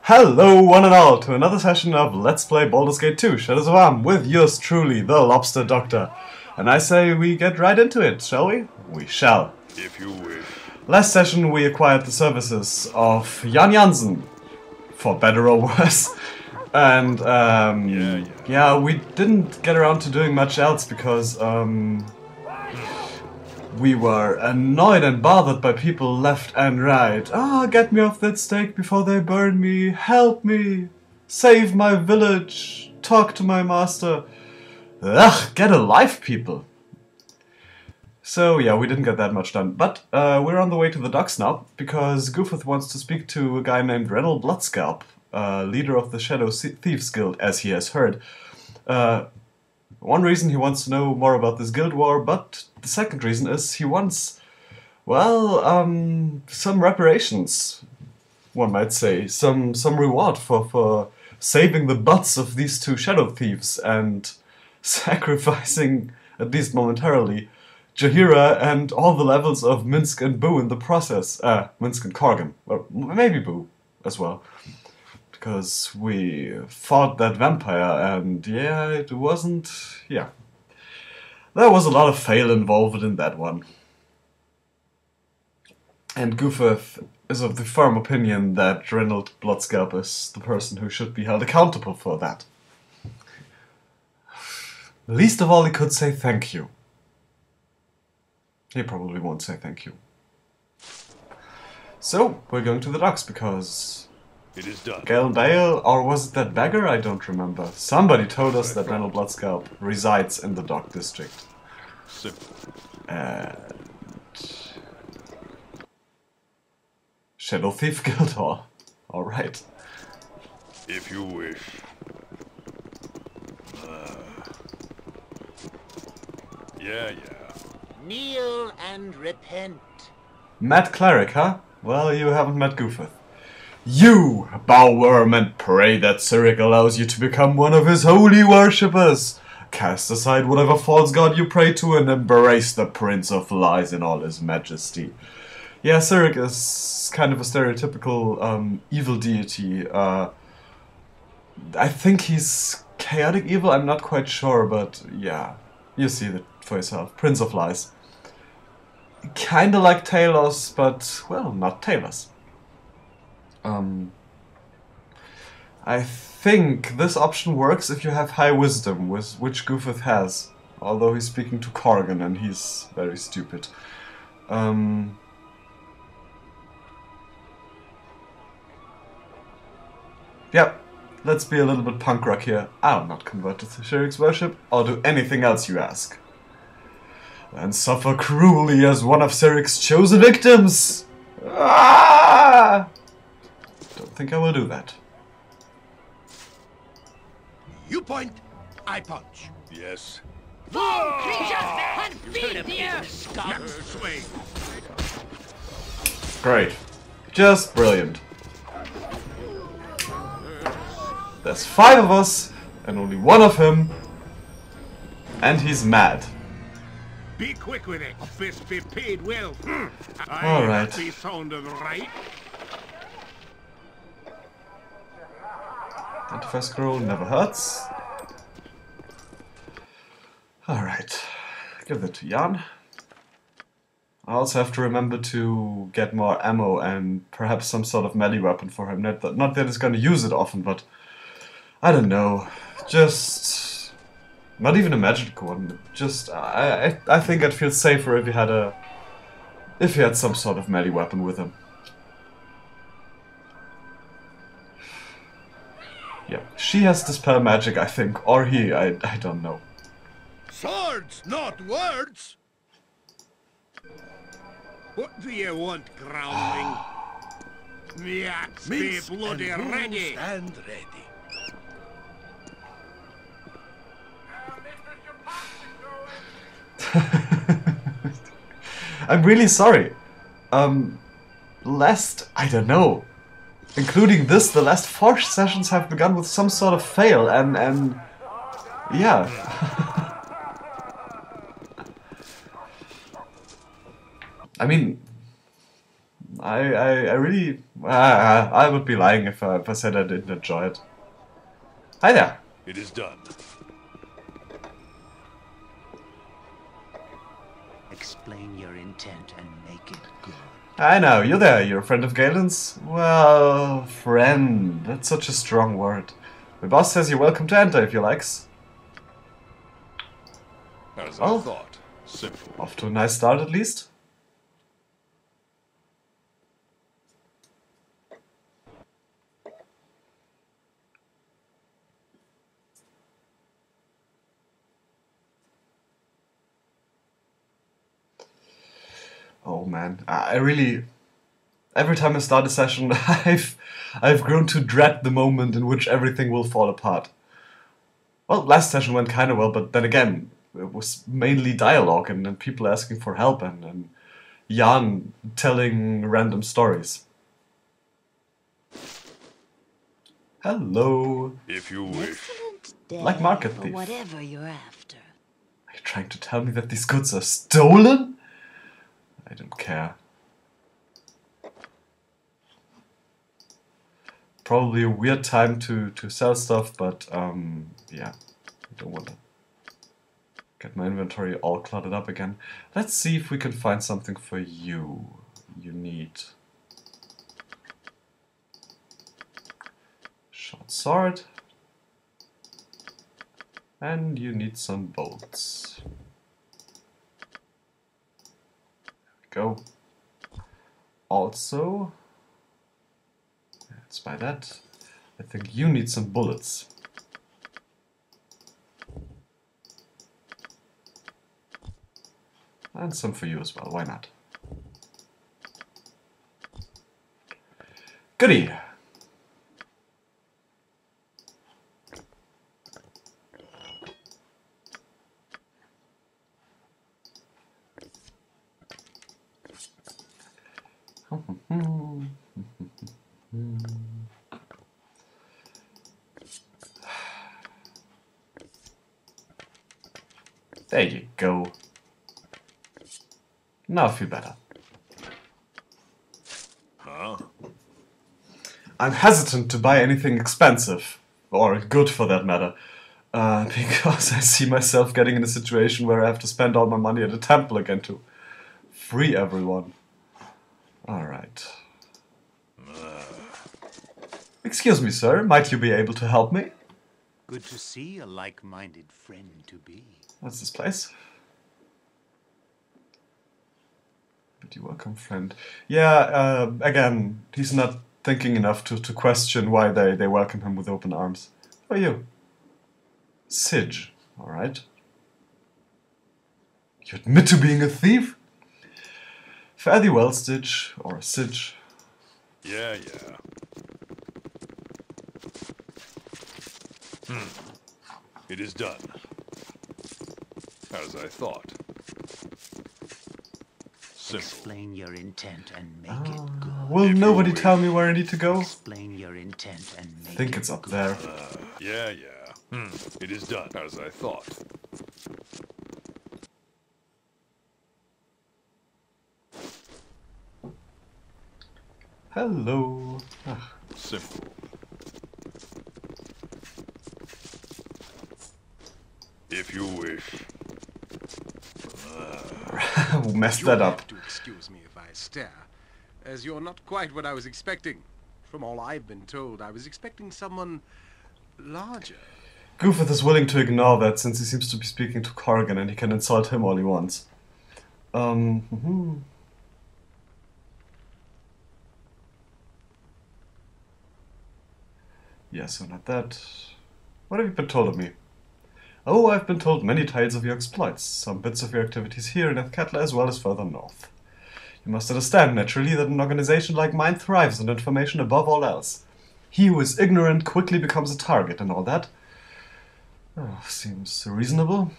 Hello one and all to another session of Let's Play Baldur's Gate 2 Shadows of Arm with yours truly, the Lobster Doctor. And I say we get right into it, shall we? We shall. If you wish. Last session we acquired the services of Jan Jansen, for better or worse. And yeah, we didn't get around to doing much else because we were annoyed and bothered by people left and right. Ah, get me off that stake before they burn me. Help me. Save my village. Talk to my master. Ugh, get a life, people. So yeah, we didn't get that much done. But we're on the way to the docks now, because Goofuth wants to speak to a guy named Rennell Bloodscalp, leader of the Shadow Thieves Guild, as he has heard. One reason he wants to know more about this guild war, but the second reason is he wants, well, some reparations, one might say. Some reward for saving the butts of these two shadow thieves and sacrificing, at least momentarily, Jaheira and all the levels of Minsk and Boo in the process. Minsk and Korgan, or maybe Boo as well. Because we fought that vampire, and yeah, it wasn't... yeah. There was a lot of fail involved in that one. And Goofuth is of the firm opinion that Rennell Bloodscalp is the person who should be held accountable for that. Least of all, he could say thank you. He probably won't say thank you. So, we're going to the docks because... It is done. Galen Bale, or was it that beggar? I don't remember. Somebody told us that Rennell Bloodscalp resides in the dock district. Simple. And... Shadow Thief Guild Hall. Alright. If you wish. Yeah. Kneel and repent. Mad cleric, huh? Well, you haven't met Goofuth. You bow worm and pray that Cleric allows you to become one of his holy worshippers. Cast aside whatever false god you pray to and embrace the Prince of Lies in all his majesty. Yeah, Cleric is kind of a stereotypical evil deity. I think he's chaotic evil, I'm not quite sure, but yeah, you see that for yourself. Prince of Lies. Kinda like Talos, but, well, not Talos. I think this option works if you have high wisdom, which Goofuth has, although he's speaking to Korgan and he's very stupid. Yep, let's be a little bit punk rock here. I'll not convert to Sherrick's worship, or do anything else you ask. And suffer cruelly as one of Clerick's chosen victims! Ah! Don't think I will do that. You point, I punch. Yes. Swing. Great. Just brilliant. There's 5 of us, and only 1 of him, and he's mad. Be quick with it. Fist be paid well. All right. Be sounded right. Identify scroll never hurts. Alright. Give that to Jan. I also have to remember to get more ammo and perhaps some sort of melee weapon for him. Not that he's gonna use it often, but I don't know. Just not even a magical one. Just I think I'd feel safer if he had some sort of melee weapon with him. Yeah, she has Dispel Magic, I think, or he, I don't know. Swords, not words. What do you want, groundling? The axe be bloody ready. Stand ready. I'm really sorry. I don't know. Including this, the last 4 sessions have begun with some sort of fail, and yeah. I mean, I really... I would be lying if I said I didn't enjoy it. Hi there. It is done. Explain your intent and make it good. I know, you there, you're a friend of Galen's? Well, friend, that's such a strong word. My boss says you're welcome to enter if you likes. As Oh. I thought. Simple. Off to a nice start at least. Oh man, I really... Every time I start a session, I've grown to dread the moment in which everything will fall apart. Well, last session went kind of well, but then again, it was mainly dialogue and people asking for help and Jan telling random stories. Hello. If you wish. Excellent day Like market for thief. whatever you're after. Are you trying to tell me that these goods are stolen? I don't care. Probably a weird time to sell stuff, but yeah, I don't want to get my inventory all cluttered up again. Let's see if we can find something for you. You need short sword, and you need some bolts. There we go. Also, let's buy that. I think you need some bullets. And some for you as well, why not? Goodie! There you go. Now I feel better. Huh? I'm hesitant to buy anything expensive, or good for that matter, because I see myself getting in a situation where I have to spend all my money at a temple again to free everyone. Alright. Excuse me, sir, might you be able to help me? Good to see a like-minded friend to be. What's this place? But you welcome, friend. Yeah, again, he's not thinking enough to question why they welcome him with open arms. Who are you? Sige, alright. You admit to being a thief? Fare thee well, Stitch, or Sige. Yeah. It is done. As I thought. Simple. Explain your intent and make it good. Will If you nobody wish. tell me where I need to go? Explain your intent and make I think it it's up good. there. Yeah. It is done. As I thought. Hello. Ah, Simple. If you wish. who messed You'll that up? have to excuse me if I stare, as you're not quite what I was expecting. From all I've been told, I was expecting someone larger. Goofuth is willing to ignore that since he seems to be speaking to Corrigan and he can insult him all he wants. Yeah, so not that. What have you been told of me? Oh, I've been told many tales of your exploits, some bits of your activities here in Athkatla as well as further north. You must understand, naturally, that an organization like mine thrives on information above all else. He who is ignorant quickly becomes a target and all that. Oh, seems reasonable.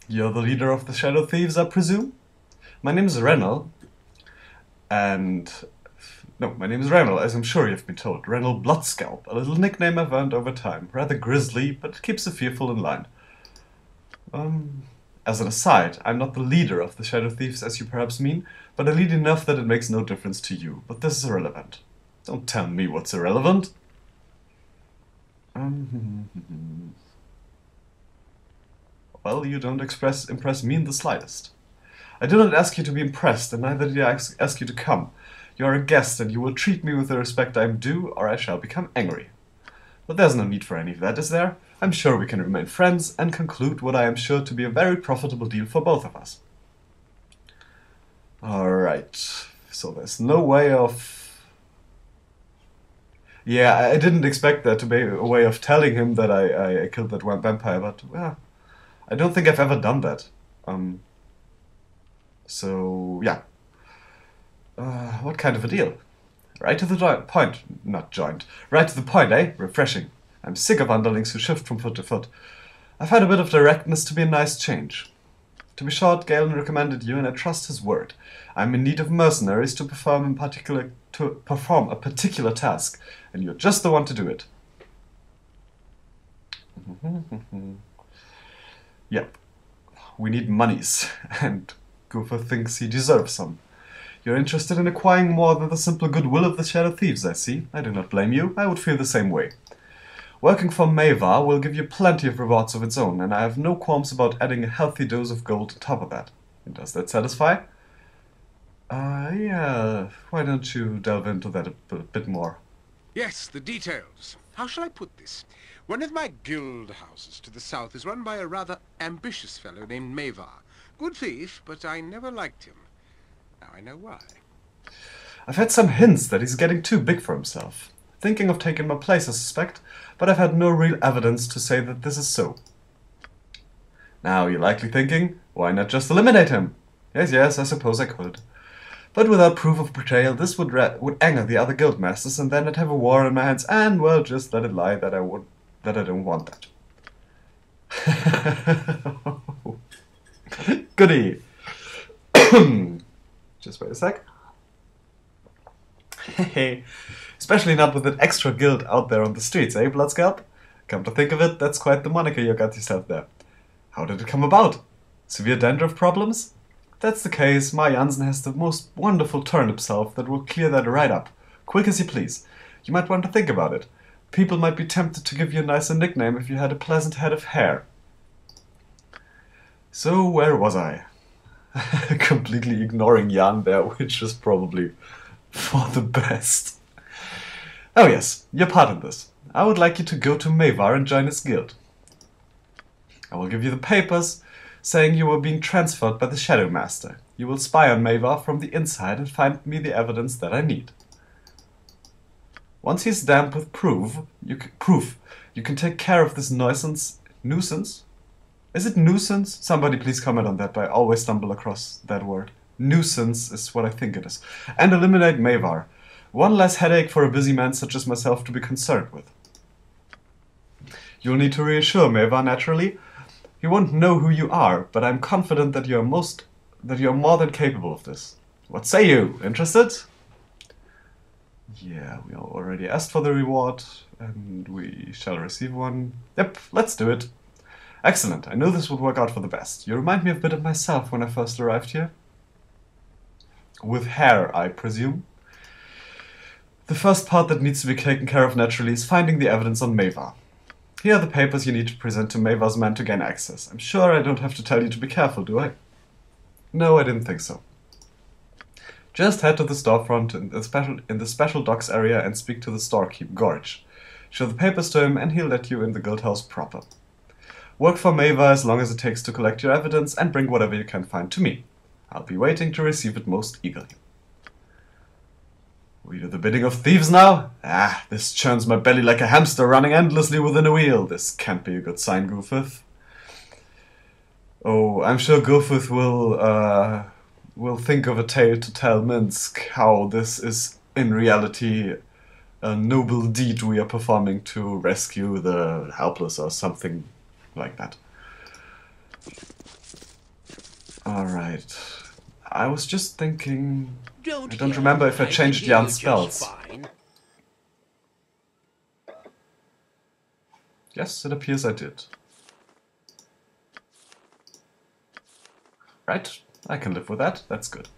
You're the leader of the Shadow Thieves, I presume? My name is Rennell, and... No, my name is Rennell, as I'm sure you've been told. Rennell Bloodscalp, a little nickname I've earned over time. Rather grisly, but it keeps the fearful in line. As an aside, I'm not the leader of the Shadow Thieves as you perhaps mean, but elite enough that it makes no difference to you. But this is irrelevant. Don't tell me what's irrelevant. Well, you don't impress me in the slightest. I do not ask you to be impressed, and neither did I ask you to come. You are a guest, and you will treat me with the respect I am due, or I shall become angry. But there's no need for any of that, is there? I'm sure we can remain friends, and conclude what I am sure to be a very profitable deal for both of us. Alright, so there's no way of... Yeah, I didn't expect that to be a way of telling him that I killed that one vampire, but, well, I don't think I've ever done that. So, yeah. What kind of a deal? Right to the point. Not joint. Right to the point, eh? Refreshing. I'm sick of underlings who shift from foot to foot. I find a bit of directness to be a nice change. To be short, Galen recommended you, and I trust his word. I'm in need of mercenaries to perform a particular task, and you're just the one to do it. Yep. We need monies, and Goofuth thinks he deserves some. You're interested in acquiring more than the simple goodwill of the Shadow Thieves, I see. I do not blame you. I would feel the same way. Working for Mavar will give you plenty of rewards of its own, and I have no qualms about adding a healthy dose of gold on top of that. And does that satisfy? Yeah. Why don't you delve into that a bit more? Yes, the details. How shall I put this? One of my guild houses to the south is run by a rather ambitious fellow named Mavar. Good thief, but I never liked him. Now I know why. I've had some hints that he's getting too big for himself. Thinking of taking my place, I suspect, but I've had no real evidence to say that this is so. Now, you're likely thinking, why not just eliminate him? Yes, I suppose I could. But without proof of betrayal, this would anger the other guildmasters, and then I'd have a war on my hands, and, well, just let it lie that I don't want that. Goody! Just wait a sec. Hey, especially not with an extra guild out there on the streets, eh, Bloodscalp? Come to think of it, that's quite the moniker you got yourself there. How did it come about? Severe dandruff problems? If that's the case, my Jansen has the most wonderful turnip salve that will clear that right up. Quick as you please. You might want to think about it. People might be tempted to give you a nicer nickname if you had a pleasant head of hair. So, where was I? Completely ignoring Jan there, which is probably for the best. Oh yes, your part in this. I would like you to go to Mavar and join his guild. I will give you the papers saying you were being transferred by the Shadow Master. You will spy on Mavar from the inside and find me the evidence that I need. Once he's damned with proof, you can take care of this nuisance. Is it nuisance? Somebody please comment on that, I always stumble across that word. Nuisance is what I think it is. And eliminate Mavar. One less headache for a busy man such as myself to be concerned with. You'll need to reassure Mavar, naturally. He won't know who you are, but I'm confident that you're more than capable of this. What say you? Interested? Yeah, we already asked for the reward, and we shall receive one. Yep, let's do it. Excellent, I knew this would work out for the best. You remind me a bit of myself when I first arrived here. With hair, I presume. The first part that needs to be taken care of naturally is finding the evidence on Mavar. Here are the papers you need to present to Mavar's men to gain access. I'm sure I don't have to tell you to be careful, do I? No, I didn't think so. Just head to the storefront in the special docks area and speak to the storekeep, Gorge. Show the papers to him and he'll let you in the guild house proper. Work for Mavar as long as it takes to collect your evidence and bring whatever you can find to me. I'll be waiting to receive it most eagerly. We do the bidding of thieves now? Ah, this churns my belly like a hamster running endlessly within a wheel. This can't be a good sign, Goofuth. Oh, I'm sure Goofuth will think of a tale to tell Minsk how this is in reality a noble deed we are performing to rescue the helpless or something like that. Alright. I was just thinking... I don't remember if I changed Jan's spells. Yes, it appears I did. Right? I can live with that. That's good.